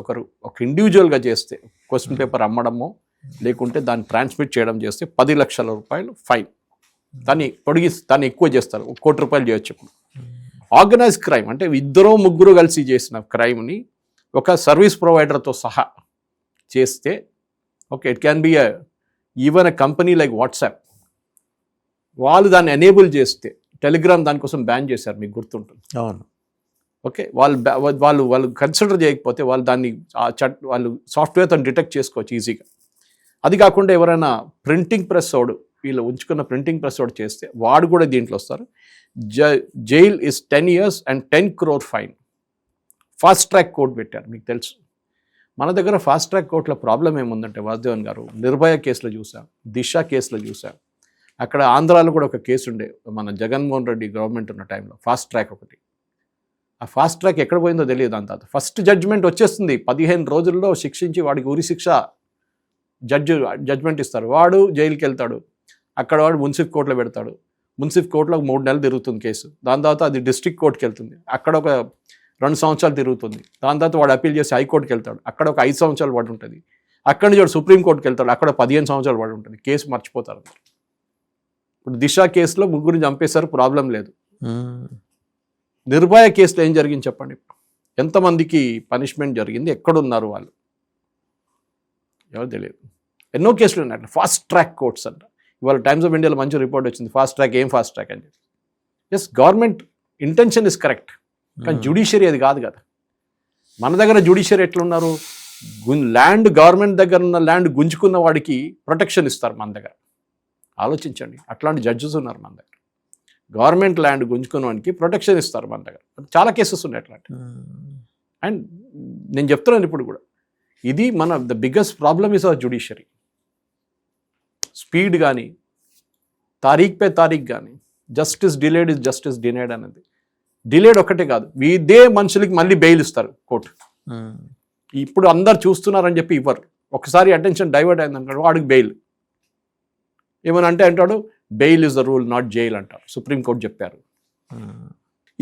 ఒక ఇండివిజువల్గా చేస్తే క్వశ్చన్ పేపర్ అమ్మడమో లేకుంటే దాన్ని ట్రాన్స్మిట్ చేయడం చేస్తే 10 లక్షల రూపాయలు ఫైన్. దాన్ని ఎక్కువ చేస్తారు, 1 కోటి రూపాయలు చేయొచ్చు. ఇప్పుడు ఆర్గనైజ్ క్రైమ్ అంటే 2-3 కలిసి చేసిన క్రైమ్ని ఒక సర్వీస్ ప్రొవైడర్తో సహా చేస్తే, okay, it can be even a company like WhatsApp, వాళ్ళు దాన్ని ఎనేబుల్ చేస్తే, టెలిగ్రామ్ దానికోసం బ్యాన్ చేశారు, మీకు గుర్తుంటుంది. అవును. ఓకే, వాళ్ళు కన్సిడర్ చేయకపోతే వాళ్ళు సాఫ్ట్వేర్తో డిటెక్ట్ చేసుకోవచ్చు ఈజీగా. అది కాకుండా ఎవరైనా ప్రింటింగ్ ప్రెస్ వాడు, వీళ్ళు ఉంచుకున్న ప్రింటింగ్ ప్రెస్ వాడు చేస్తే వాడు కూడా దీంట్లో వస్తారు. Jail is 10 years and 10 crore fine. Fast track court పెట్టారు, మీకు తెలుసు. మన దగ్గర ఫాస్ట్ ట్రాక్ కోర్టుల ప్రాబ్లం ఏముందంటే వాసుదేవన్ గారు, నిర్భయ కేసులో చూసాం, దిశ కేసులో చూసాం, అక్కడ ఆంధ్రాలో కూడా ఒక కేసు ఉండే మన జగన్మోహన్ రెడ్డి గవర్నమెంట్ ఉన్న టైంలో ఫాస్ట్ ట్రాక్ ఒకటి. ఆ ఫాస్ట్ ట్రాక్ ఎక్కడ పోయిందో తెలియదు. అంత ఫస్ట్ జడ్జిమెంట్ వచ్చేస్తుంది, 15 రోజుల్లో శిక్షించి వాడికి ఉరి శిక్ష జడ్జిమెంట్ ఇస్తారు. వాడు జైలుకి వెళ్తాడు, అక్కడ వాడు మున్సిఫ్ కోర్టులో పెడతాడు. మున్సిఫ్ కోర్టులో 3 నెలలు తిరుగుతుంది కేసు. దాని తర్వాత అది డిస్ట్రిక్ట్ కోర్టుకి వెళ్తుంది, అక్కడ ఒక 2 సంవత్సరాలు తిరుగుతుంది. దాని తర్వాత వాడు అప్పీల్ చేసి హైకోర్టుకి వెళ్తాడు, అక్కడ ఒక 5 సంవత్సరాలు పడి ఉంటుంది. అక్కడి నుంచి వాడు సుప్రీంకోర్టుకి వెళ్తాడు, అక్కడ 15 సంవత్సరాలు పడి ఉంటుంది. కేసు మర్చిపోతారు. ఇప్పుడు దిశ కేసులో 3 చంపేశారు, ప్రాబ్లం లేదు. నిర్భయ కేసులో ఏం జరిగింది చెప్పండి? ఎంతమందికి పనిష్మెంట్ జరిగింది, ఎక్కడున్నారు వాళ్ళు, ఎవరు తెలియదు. ఎన్నో కేసులు ఉన్నాయి అట్లా ఫాస్ట్ ట్రాక్ కోర్ట్స్ అంట. ఇవాళ టైమ్స్ ఆఫ్ ఇండియాలో మంచి రిపోర్ట్ వచ్చింది, ఫాస్ట్ ట్రాక్ ఏం ఫాస్ట్ ట్రాక్ అని చెప్పి. Yes, government intention is correct, కానీ జ్యుడిషియరీ అది కాదు కదా. మన దగ్గర జ్యుడిషియరీ ఎట్లున్నారు, ల్యాండ్ గవర్నమెంట్ దగ్గర ఉన్న ల్యాండ్ గుంజుకున్న వాడికి ప్రొటెక్షన్ ఇస్తారు మన దగ్గర. ఆలోచించండి, అట్లాంటి జడ్జెస్ ఉన్నారు మన దగ్గర. గవర్నమెంట్ ల్యాండ్ గుంజుకున్న వాడికి ప్రొటెక్షన్ ఇస్తారు మన దగ్గర. చాలా కేసెస్ ఉన్నాయి అట్లాంటి. అండ్ నేను చెప్తున్నాను ఇప్పుడు కూడా, ఇది మన the biggest problem is our judiciary. Speed కానీ, తారీఖ్ పే తారీఖ్ కానీ, justice delayed is justice denied అనేది. డిలేడ్ ఒక్కటే కాదు, ఇదే మనుషులకి మళ్ళీ బెయిల్ ఇస్తారు కోర్టు. ఇప్పుడు అందరు చూస్తున్నారని చెప్పి ఇవ్వరు. ఒకసారి అటెన్షన్ డైవర్ట్ అయిందనుకోండి, వాడికి బెయిల్. ఏమని అంటే అంటాడు, bail is the rule not jail అంటారు, సుప్రీంకోర్టు చెప్పారు.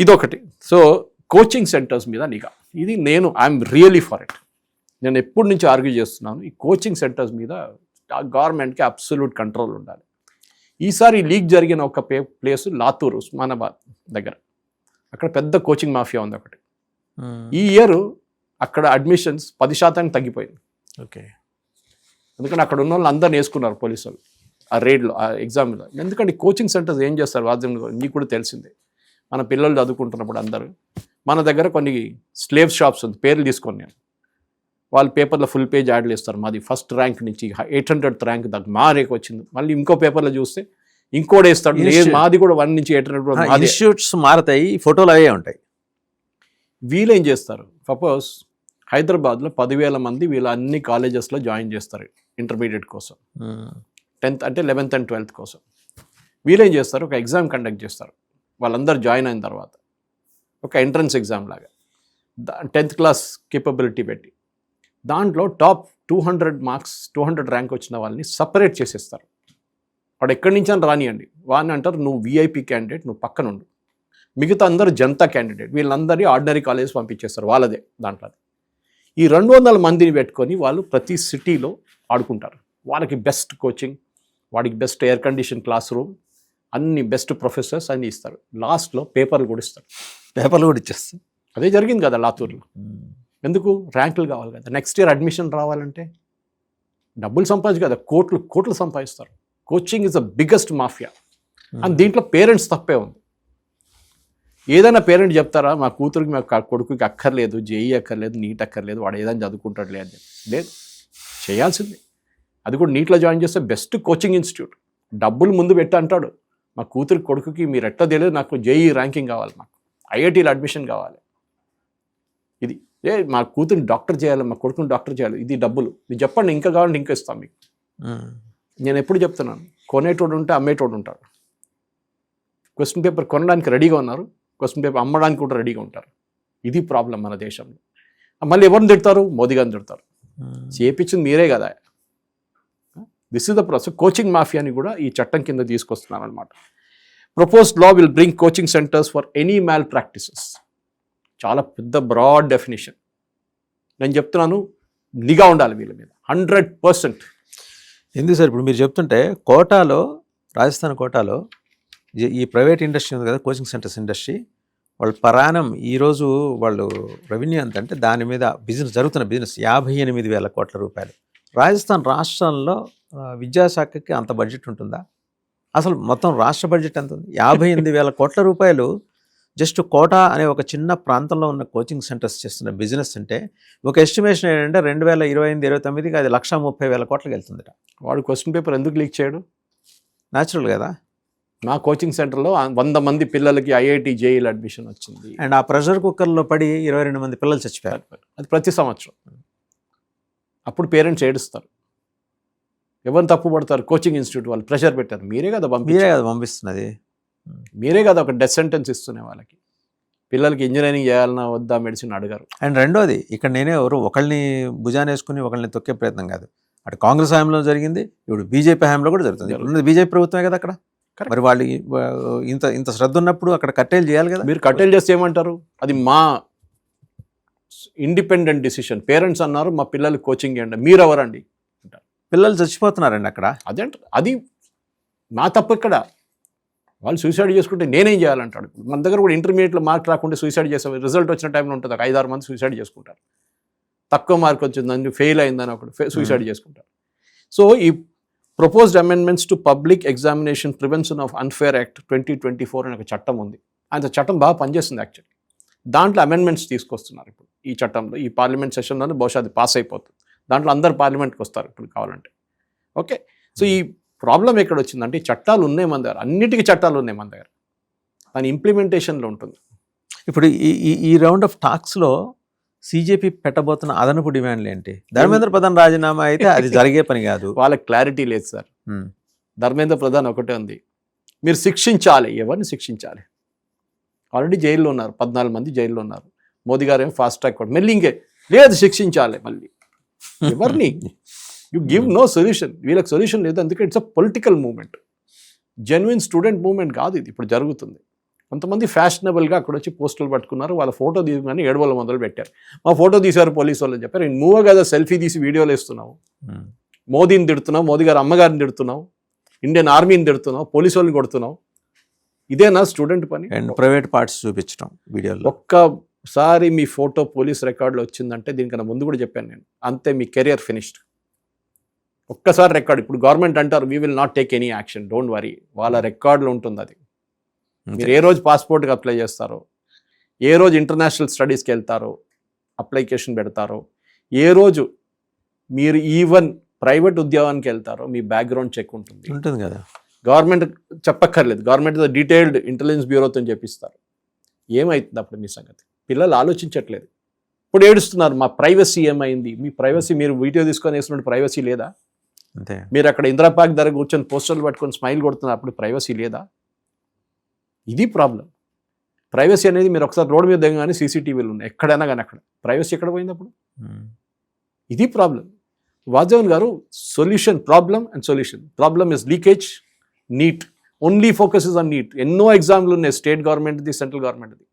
ఇదొకటి. సో కోచింగ్ సెంటర్స్ మీద నిఘా, ఇది ఐఎమ్ రియలీ ఫర్ ఇట్. నేను ఎప్పటి నుంచి ఆర్గ్యూ చేస్తున్నాను, ఈ కోచింగ్ సెంటర్స్ మీద గవర్నమెంట్కి అబ్సల్యూట్ కంట్రోల్ ఉండాలి. ఈసారి లీక్ జరిగిన ఒక ప్లేసు లాతూర్, ఉస్మానాబాద్ దగ్గర, అక్కడ పెద్ద కోచింగ్ మాఫియా ఉంది ఒకటి. ఈ ఇయర్ అక్కడ అడ్మిషన్స్ 10% తగ్గిపోయింది. ఓకే, ఎందుకంటే అక్కడ ఉన్న వాళ్ళు అందరిని వేసుకున్నారు పోలీసు వాళ్ళు ఆ రేడ్లో, ఆ ఎగ్జామ్లో. ఎందుకంటే కోచింగ్ సెంటర్స్ ఏం చేస్తారు వాద్యం, నీకు కూడా తెలిసిందే. మన పిల్లలు చదువుకుంటున్నప్పుడు అందరూ, మన దగ్గర కొన్ని స్లేవ్ షాప్స్ ఉంది, పేర్లు తీసుకొని నేను, వాళ్ళు పేపర్లో ఫుల్ పేజ్ యాడ్లు ఇస్తారు. మాది ఫస్ట్ ర్యాంక్ నుంచి 800th ర్యాంక్ దాకా మా రేక్ వచ్చింది. మళ్ళీ ఇంకో పేపర్లో చూస్తే ఇంకోటి వేస్తాడు, లేదు మాది కూడా 1 నుంచి 800. ఇన్స్టిట్యూట్స్ మారుతాయి, ఫోటోలు అవే ఉంటాయి. వీళ్ళు ఏం చేస్తారు, సపోజ్ హైదరాబాద్లో 10,000 మంది వీళ్ళ అన్ని కాలేజెస్లో జాయిన్ చేస్తారు ఇంటర్మీడియట్ కోసం, 10th అంటే 11th and 12th కోసం. వీళ్ళు ఏం చేస్తారు, ఒక ఎగ్జామ్ కండక్ట్ చేస్తారు. వాళ్ళందరూ జాయిన్ అయిన తర్వాత ఒక ఎంట్రన్స్ ఎగ్జామ్ లాగా 10th క్లాస్ కేపబిలిటీ పెట్టి, దాంట్లో టాప్ 200 మార్క్స్ 200 ర్యాంక్ వచ్చిన వాళ్ళని సపరేట్ చేసేస్తారు. వాడు ఎక్కడి నుంచి అని రానియండి, వాడిని అంటారు నువ్వు VIP క్యాండిడేట్, నువ్వు పక్కన ఉండు. మిగతా అందరూ జనతా క్యాండిడేట్, వీళ్ళందరినీ ఆర్డినరీ కాలేజ్ పంపించేస్తారు వాళ్ళదే. దాంట్లో ఈ 200 మందిని పెట్టుకొని వాళ్ళు ప్రతి సిటీలో ఆడుకుంటారు. వాళ్ళకి బెస్ట్ కోచింగ్, వాడికి best air condition class room, అన్ని బెస్ట్ ప్రొఫెసర్స్ అన్ని ఇస్తారు. లాస్ట్లో పేపర్లు కూడా ఇస్తారు, పేపర్లు కూడా ఇచ్చేస్తారు. అదే జరిగింది కదా లాతూర్లో. ఎందుకు, ర్యాంకులు కావాలి కదా, నెక్స్ట్ ఇయర్ అడ్మిషన్ రావాలంటే డబ్బులు సంపాదించు కదా, కోట్లు సంపాదిస్తారు. Coaching is the biggest mafia. And దీంట్లో పేరెంట్స్ తప్పే ఉంది. ఏదైనా పేరెంట్ చెప్తారా, మా కూతురికి మా కొడుకుకి అక్కర్లేదు, జేఈ అక్కర్లేదు, నీట్ అక్కర్లేదు, వాడు ఏదైనా చదువుకుంటాడులే అని చెప్పి. లేదు, చేయాల్సిందే. అది కూడా నీట్లో జాయిన్ చేస్తే బెస్ట్ కోచింగ్ ఇన్స్టిట్యూట్. డబ్బులు ముందు పెట్టి అంటాడు, మా కూతురికి కొడుకుకి మీరు ఎట్లా తెలియదు, నాకు జేఈ ర్యాంకింగ్ కావాలి, మాకు IITలో అడ్మిషన్ కావాలి, ఇది మా కూతురిని డాక్టర్ చేయాలి, మా కొడుకుని డాక్టర్ చేయాలి, ఇది డబ్బులు. మీరు చెప్పండి, ఇంకా కావాలంటే ఇంకా ఇస్తాం మీకు. నేను ఎప్పుడు చెప్తున్నాను, కొనేటోడు ఉంటే అమ్మేటోడు ఉంటాడు. క్వశ్చన్ పేపర్ కొనడానికి రెడీగా ఉన్నారు, క్వశ్చన్ పేపర్ అమ్మడానికి కూడా రెడీగా ఉంటారు. ఇది ప్రాబ్లం మన దేశంలో. మళ్ళీ ఎవరిని తిడతారు, మోదీ గారిని తిడతారు. చేపించింది మీరే కదా. This is the process. Coaching మాఫియాని కూడా ఈ చట్టం కింద తీసుకొస్తున్నారు అనమాట. Proposed law will bring coaching centres for any malpractices. చాలా పెద్ద బ్రాడ్ డెఫినేషన్. నేను చెప్తున్నాను, నిఘా ఉండాలి వీళ్ళ మీద 100%. ఎందుకు సార్, ఇప్పుడు మీరు చెప్తుంటే కోటాలో, రాజస్థాన్ కోటాలో ఈ ప్రైవేట్ ఇండస్ట్రీ ఉంది కదా, కోచింగ్ సెంటర్స్ ఇండస్ట్రీ, వాళ్ళు పరాణం ఈరోజు వాళ్ళు రెవెన్యూ ఎంత అంటే దాని మీద జరుగుతున్న బిజినెస్ 58,000 కోట్ల రూపాయలు. రాజస్థాన్ రాష్ట్రంలో విద్యాశాఖకి అంత బడ్జెట్ ఉంటుందా? అసలు మొత్తం రాష్ట్ర బడ్జెట్ ఎంత ఉంది? 58,000 కోట్ల రూపాయలు జస్ట్ కోటా అనే ఒక చిన్న ప్రాంతంలో ఉన్న కోచింగ్ సెంటర్స్ చేస్తున్న బిజినెస్ అంటే ఒక ఎస్టిమేషన్ ఏంటంటే 2028-29కి అది 130,000 కోట్లకి వెళ్తుందట. వాడు క్వశ్చన్ పేపర్ ఎందుకు లీక్ చేయడు? న్యాచురల్ కదా. మా కోచింగ్ సెంటర్లో 100 మంది పిల్లలకి IIT JEEలో అడ్మిషన్ వచ్చింది. అండ్ ఆ ప్రెషర్ కుక్కర్లో పడి 22 మంది పిల్లలు చచ్చిపోయారు. అది ప్రతి సంవత్సరం. అప్పుడు పేరెంట్స్ ఏడుస్తారు. ఎవరిని తప్పు పడతారు? కోచింగ్ ఇన్స్టిట్యూట్ వాళ్ళు ప్రెషర్ పెట్టారు. మీరే కదా పంపిస్తున్నది. మీరే కదా ఒక డెత్ సెంటెన్స్ ఇస్తున్నాయి వాళ్ళకి. పిల్లలకి ఇంజనీరింగ్ చేయాలన్నా వద్దా మెడిసిన్ అడగారు. అండ్ రెండోది, ఇక్కడ నేనే ఎవరు ఒకళ్ళని భుజాన్ని వేసుకుని ఒకళ్ళని తొక్కే ప్రయత్నం కాదు. అటు కాంగ్రెస్ హయాంలో జరిగింది, ఇప్పుడు బీజేపీ హయాంలో కూడా జరుగుతుంది. ఇప్పుడు బీజేపీ ప్రభుత్వమే కదా అక్కడ. మరి వాళ్ళు ఇంత ఇంత శ్రద్ధ ఉన్నప్పుడు అక్కడ కట్టేలు చేయాలి కదా. మీరు కట్టేలు చేస్తే ఏమంటారు? అది మా ఇండిపెండెంట్ డిసిషన్. పేరెంట్స్ అన్నారు మా పిల్లలకి కోచింగ్ ఇవ్వండి, మీరు ఎవరండి అంటారు. పిల్లలు చచ్చిపోతున్నారండి అక్కడ. అదేంటారు, అది నా తప్పు. ఇక్కడ వాళ్ళు సూసైడ్ చేసుకుంటే నేనేం చేయాలంటాడు. మన దగ్గర కూడా ఇంటర్మీడియట్లో మార్క్ రాకుంటే సూసైడ్ చేసే రిజల్ట్ వచ్చిన టైంలో ఉంటుంది. 5-6 మంది సూసైడ్ చేసుకుంటారు. తక్కువ మార్క్ వచ్చిందని, ఫెయిల్ అయిందని ఒకటి సూసైడ్ చేసుకుంటారు. సో ఈ proposed amendments to public examination prevention of unfair act 2024 అనే ఒక చట్టం ఉంది. అంత చట్టం బాగా పనిచేస్తుంది యాక్చువల్లీ. దాంట్లో అమెండ్మెంట్స్ తీసుకొస్తున్నారు ఇప్పుడు ఈ చట్టంలో. ఈ పార్లమెంట్ సెషన్లోనే బహుశా అది పాస్ అయిపోతుంది. దాంట్లో అందరు పార్లమెంట్కి వస్తారు ఇప్పుడు కావాలంటే. ఓకే, సో ఈ ప్రాబ్లం ఎక్కడ వచ్చిందంటే ఈ చట్టాలు ఉన్నాయి మన దగ్గర, అన్నిటికీ చట్టాలు ఉన్నాయి మన దగ్గర, దాని ఇంప్లిమెంటేషన్లో ఉంటుంది. ఇప్పుడు ఈ రౌండ్ ఆఫ్ టాక్స్లో సీజేపీ పెట్టబోతున్న అదనపు డిమాండ్లు ఏంటి? ధర్మేంద్ర ప్రధాన్ రాజీనామా అయితే అది జరిగే పని కాదు. వాళ్ళకి క్లారిటీ లేదు సార్. ధర్మేంద్ర ప్రధాన్ ఒకటే ఉంది, మీరు శిక్షించాలి. ఎవరిని శిక్షించాలి? ఆల్రెడీ జైల్లో ఉన్నారు, 14 మంది జైల్లో ఉన్నారు. మోదీ గారు ఏమో ఫాస్ట్ ట్రాక్ కోర్టు, మళ్ళీ ఇంకే లేదు శిక్షించాలి. మళ్ళీ ఎవరిని? You give no solution. వీళ్ళకి సొల్యూషన్ లేదు. అందుకే it's a political movement, genuine student movement కాదు ఇది. ఇప్పుడు జరుగుతుంది. కొంతమంది ఫ్యాషనబుల్గా అక్కడ వచ్చి పోస్టులు పట్టుకున్నారు, వాళ్ళ ఫోటో తీయగానే 700 మొదలు పెట్టారు. మా ఫోటో తీశారు పోలీసు వాళ్ళు అని చెప్పారు. నువ్వు కదా సెల్ఫీ తీసి వీడియోలు వేస్తున్నావు, మోదీని తిడుతున్నావు, మోదీ గారు అమ్మగారిని తిడుతున్నావు, ఇండియన్ ఆర్మీని తిడుతున్నావు, పోలీసు వాళ్ళని కొడుతున్నావు. ఇదేనా స్టూడెంట్ పని? అండ్ ప్రైవేట్ పార్ట్స్ చూపించడం వీడియోలో. ఒక్కసారి మీ ఫోటో పోలీస్ రికార్డులో వచ్చిందంటే, దీనికన్నా ముందు కూడా చెప్పాను నేను, అంతే మీ కెరియర్ ఫినిష్డ్. ఒక్కసారి రికార్డ్. ఇప్పుడు గవర్నమెంట్ అంటారు we will not take any action, don't worry. వాళ్ళ రికార్డులో ఉంటుంది అది. మీరు ఏ రోజు పాస్పోర్ట్కి అప్లై చేస్తారో, ఏ రోజు ఇంటర్నేషనల్ స్టడీస్కి వెళ్తారో, అప్లికేషన్ పెడతారో, ఏ రోజు మీరు ఈవెన్ ప్రైవేట్ ఉద్యోగానికి వెళ్తారో మీ బ్యాక్గ్రౌండ్ చెక్ ఉంటుంది కదా. గవర్నమెంట్ చెప్పక్కర్లేదు, గవర్నమెంట్ డీటెయిల్డ్ ఇంటెలిజెన్స్ బ్యూరోతో చెప్పిస్తారు. ఏమవుతుంది అప్పుడు మీ సంగతి? పిల్లలు ఆలోచించట్లేదు. ఇప్పుడు ఏడుస్తున్నారు, మా ప్రైవసీ ఏమైంది? మీ ప్రైవసీ, మీరు వీడియో తీసుకొని వేసినప్పుడు ప్రైవసీ లేదా? అంతే. మీరు అక్కడ ఇందిరా పార్క్ దగ్గర కూర్చొని పోస్టర్లు పట్టుకొని స్మైల్ కొడుతున్నారు, అప్పుడు ప్రైవసీ లేదా? ఇది ప్రాబ్లం. ప్రైవసీ అనేది మీరు ఒకసారి రోడ్డు మీద దిగగానే సీసీటీవీలు ఉన్నాయి, ఎక్కడైనా కానీ అక్కడ ప్రైవసీ ఎక్కడ పోయింది అప్పుడు? ఇది ప్రాబ్లం. వాజవన్ గారు, solution, problem and solution. Problem is leakage, NEET, only focuses on NEET. ఎన్నో ఎగ్జామ్లు ఉన్నాయి, స్టేట్ గవర్నమెంట్ది, సెంట్రల్ గవర్నమెంట్ది.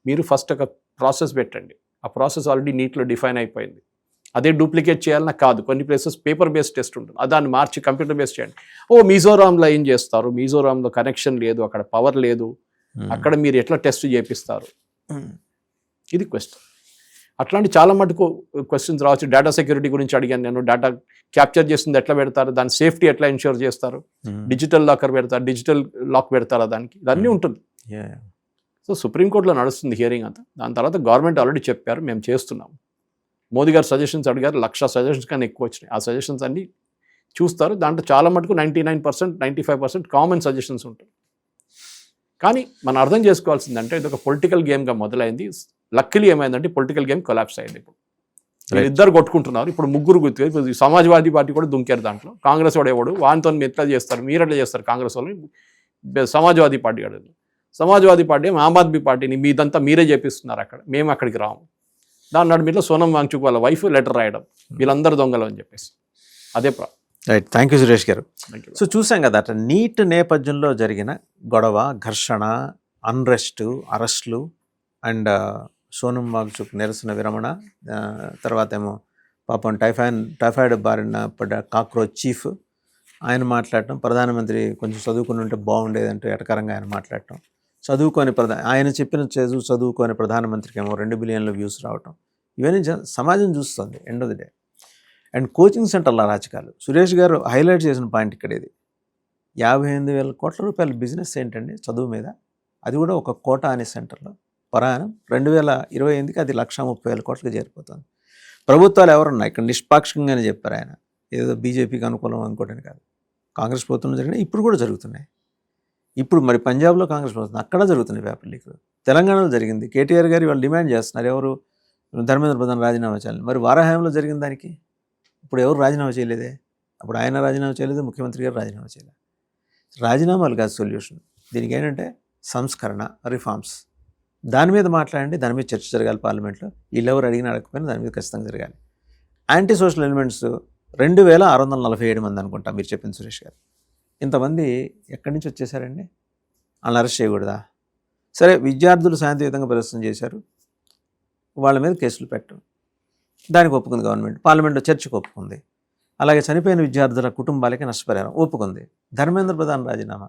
మీరు ఫస్ట్ ఒక ప్రాసెస్ పెట్టండి. ఆ ప్రాసెస్ ఆల్రెడీ నీట్లో డిఫైన్ అయిపోయింది. అదే డూప్లికేట్ చేయాలన్నా కాదు. కొన్ని ప్లేసెస్ పేపర్ బేస్డ్ టెస్ట్ ఉంటుంది, దాన్ని మార్చి కంప్యూటర్ బేస్డ్ చేయండి. మిజోరాంలో ఏం చేస్తారు? మిజోరాంలో కనెక్షన్ లేదు, అక్కడ పవర్ లేదు, అక్కడ మీరు ఎట్లా టెస్ట్ చేపిస్తారు? ఇది క్వశ్చన్. అట్లాంటి చాలా మటుకు క్వశ్చన్స్ రావచ్చు. డేటా సెక్యూరిటీ గురించి అడిగాను నేను. డేటా క్యాప్చర్ చేస్తుంది ఎట్లా పెడతారు, దాని సేఫ్టీ ఎట్లా ఇన్ష్యూర్ చేస్తారు, డిజిటల్ లాకర్ పెడతారు, డిజిటల్ లాక్ పెడతారా దానికి, ఇదన్నీ ఉంటుంది. సో సుప్రీంకోర్టులో నడుస్తుంది హియరింగ్ అంతా. దాని తర్వాత గవర్నమెంట్ ఆల్రెడీ చెప్పారు మేము చేస్తున్నాం. మోదీ గారు సజెషన్స్ అడిగారు, 1,00,000 సజెషన్స్ కానీ ఎక్కువ వచ్చినాయి. ఆ సజెషన్స్ అన్నీ చూస్తారు. దాంట్లో చాలా మటుకు 99%, 95% కామన్ సజెషన్స్ ఉంటాయి. కానీ మనం అర్థం చేసుకోవాల్సిందంటే ఇది ఒక పొలిటికల్ గేమ్గా మొదలైంది. లక్కీలీ ఏమైందంటే పొలిటికల్ గేమ్ కొలాప్స్ అయింది. ఇప్పుడు ఇద్దరు కొట్టుకుంటున్నారు. ఇప్పుడు ముగ్గురు గుర్తు. ఇప్పుడు సమాజ్వాదీ పార్టీ కూడా దుంకారు దాంట్లో. కాంగ్రెస్ వాడు ఎవడు, వానితో మీరు ఎట్లా చేస్తారు, మీరు ఎట్లా చేస్తారు కాంగ్రెస్ వాళ్ళు, సమాజ్వాదీ పార్టీ అడగదు. సమాజ్వాదీ పార్టీ ఆమ్ ఆద్మీ పార్టీని మీదంతా మీరే చేపిస్తున్నారు, అక్కడ మేము అక్కడికి రాము. దాని నడుమిట్లో సోనం వాంగ్చుక్ వాళ్ళ వైఫ్ లెటర్ రాయడం, వీళ్ళందరూ దొంగలు అని చెప్పేసి. అదే రైట్. థ్యాంక్ యూ సురేష్ గారు. సో చూసాం కదా, అట్లా నీట్ నేపథ్యంలో జరిగిన గొడవ, ఘర్షణ, అన్రెస్ట్, అరెస్టులు అండ్ సోనం వాంగ్చుక్ నిరసన విరమణ, తర్వాత ఏమో పాపం టైఫాయిడ్ బారిన పడ్డ కాక్రోచ్ చీఫ్ ఆయన మాట్లాడటం, ప్రధానమంత్రి కొంచెం చదువుకుని ఉంటే బాగుండేదంటూ ఎటకరంగా ఆయన మాట్లాడటం, ఆయన చెప్పిన చదువుకోని ప్రధానమంత్రికి ఏమో 2 బిలియన్ల వ్యూస్ రావటం, ఇవన్నీ సమాజం చూస్తుంది end of the day. And coaching సెంటర్ల రాజకాలు. సురేష్ గారు హైలైట్ చేసిన పాయింట్ ఇక్కడ ఇది. 58,000 కోట్ల రూపాయల బిజినెస్ ఏంటండి చదువు మీద? అది కూడా ఒక కోట అనే సెంటర్లో పరాయణం 2028కి అది 130,000 కోట్లకు చేరిపోతుంది. ప్రభుత్వాలు ఎవరున్నా ఇక్కడ నిష్పాక్షికంగానే చెప్పారు ఆయన, ఏదో బీజేపీకి అనుకూలం అనుకోవడానికి కాదు. కాంగ్రెస్ ప్రభుత్వంలో జరిగినాయి, ఇప్పుడు కూడా జరుగుతున్నాయి. ఇప్పుడు మరి పంజాబ్లో కాంగ్రెస్ ప్రభుత్వం, అక్కడ జరుగుతున్నాయి పేపర్ లీక్లు. తెలంగాణలో జరిగింది. కేటీఆర్ గారు వాళ్ళు డిమాండ్ చేస్తున్నారు, ఎవరు, ధర్మేంద్ర ప్రధాన్ రాజీనామా చేయాలని. మరి వారాహ్యంలో జరిగిన దానికి అప్పుడు ఎవరు రాజీనామా చేయలేదే, అప్పుడు ఆయన రాజీనామా చేయలేదు, ముఖ్యమంత్రి గారు రాజీనామా చేయలేదు. రాజీనామాలు కాదు సొల్యూషన్. దీనికి ఏంటంటే సంస్కరణ, రిఫార్మ్స్. దాని మీద మాట్లాడండి, దాని మీద చర్చ జరగాలి పార్లమెంట్లో. వీళ్ళెవరు అడిగినా అడగకపోయినా దాని మీద ఖచ్చితంగా జరగాలి. యాంటీ సోషల్ ఎలిమెంట్స్ 2647 మంది అనుకుంటా మీరు చెప్పింది సురేష్ గారు. ఇంతమంది ఎక్కడి నుంచి వచ్చేసారండి? వాళ్ళని అరెస్ట్ చేయకూడదా? సరే, విద్యార్థులు శాంతియుతంగా ప్రదర్శన చేశారు, వాళ్ళ మీద కేసులు పెట్టు, దానికి ఒప్పుకుంది గవర్నమెంట్. పార్లమెంట్లో చర్చకు ఒప్పుకుంది. అలాగే చనిపోయిన విద్యార్థుల కుటుంబాలకి నష్టపరిహారం ఒప్పుకుంది. ధర్మేంద్ర ప్రధాన్ రాజీనామా,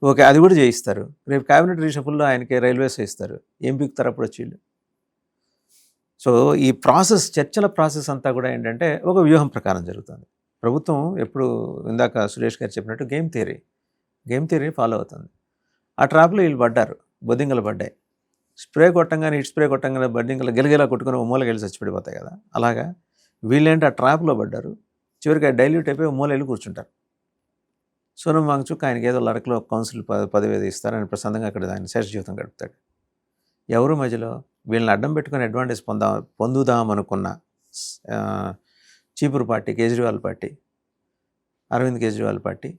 ఓకే, అది కూడా చేయిస్తారు. రేపు క్యాబినెట్ రీషఫుల్లో ఆయనకి రైల్వేస్ ఇస్తారు. ఏం పీకుతారు అప్పుడు వచ్చి వీళ్ళు? సో ఈ ప్రాసెస్, చర్చల ప్రాసెస్ అంతా కూడా ఏంటంటే ఒక వ్యూహం ప్రకారం జరుగుతుంది. ప్రభుత్వం ఎప్పుడు ఇందాక సురేష్ గారు చెప్పినట్టు గేమ్ థియరీ ఫాలో అవుతుంది. ఆ ట్రాప్లో వీళ్ళు పడ్డారు, బొద్దింకలు పడ్డాయి. స్ప్రే కొట్టంగానే, ఇటు స్ప్రే కొట్టంగానే బొద్దింకలు గిలగిలా కొట్టుకుని ఓ మూలకి వెళ్ళి చచ్చిపడిపోతాయి కదా, అలాగా వీళ్ళేంటి ఆ ట్రాప్లో పడ్డారు. చివరికి డైల్యూట్ అయిపోయి ఓ మూల వెళ్ళి కూర్చుంటారు. సోనం వాంగ్చుక్ ఆయనకి ఏదో లడకలో కౌన్సిల్ పదవి ఏదో ఇస్తారని ప్రశాంతంగా అక్కడ ఆయన శేష జీవితం గడుపుతాడు. ఎవరు మధ్యలో వీళ్ళని అడ్డం పెట్టుకుని అడ్వాంటేజ్ పొందుదాం అనుకున్న చీపురు party, Kejriwal party, Arvind Kejriwal party,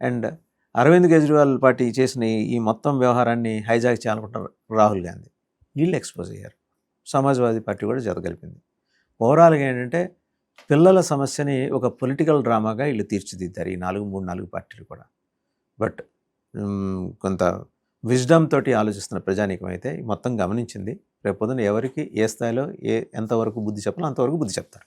and Arvind Kejriwal party చేసిన ఈ మొత్తం వ్యవహారాన్ని హైజాక్ చేయాలనుకుంటున్నారు రాహుల్ గాంధీ. వీళ్ళు ఎక్స్పోజ్ అయ్యారు. సమాజ్వాదీ పార్టీ కూడా జతగలిపింది. ఓవరాల్గా ఏంటంటే పిల్లల సమస్యని ఒక పొలిటికల్ డ్రామాగా వీళ్ళు తీర్చిదిద్దారు ఈ 4 పార్టీలు కూడా. బట్ కొంత విజ్డమ్ తోటి ఆలోచిస్తున్న ప్రజానీకం అయితే మొత్తం గమనించింది. రేపు పొద్దున ఎవరికి ఏ స్థాయిలో ఎంతవరకు బుద్ధి చెప్పాలో అంతవరకు బుద్ధి చెప్తారు.